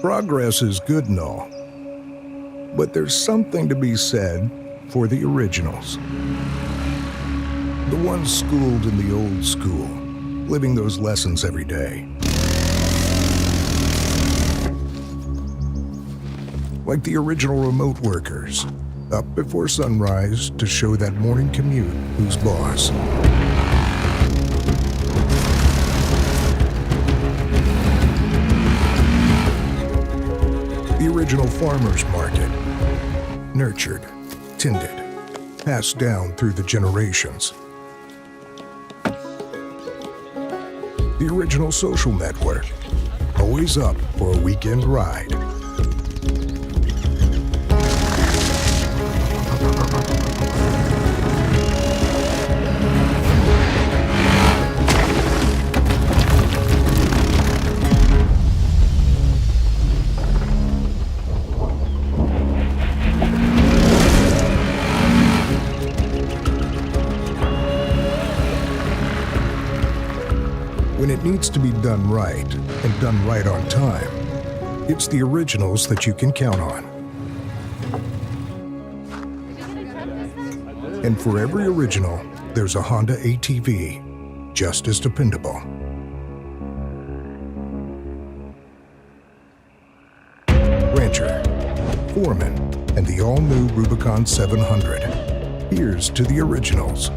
Progress is good and all, but there's something to be said for the originals. The ones schooled in the old school, living those lessons every day. Like the original remote workers, up before sunrise to show that morning commute who's boss. The original farmer's market, nurtured, tended, passed down through the generations. The original social network, always up for a weekend ride. When it needs to be done right, and done right on time, it's the originals that you can count on. And for every original, there's a Honda ATV, just as dependable. Rancher, Foreman, and the all-new Rubicon 700. Here's to the originals.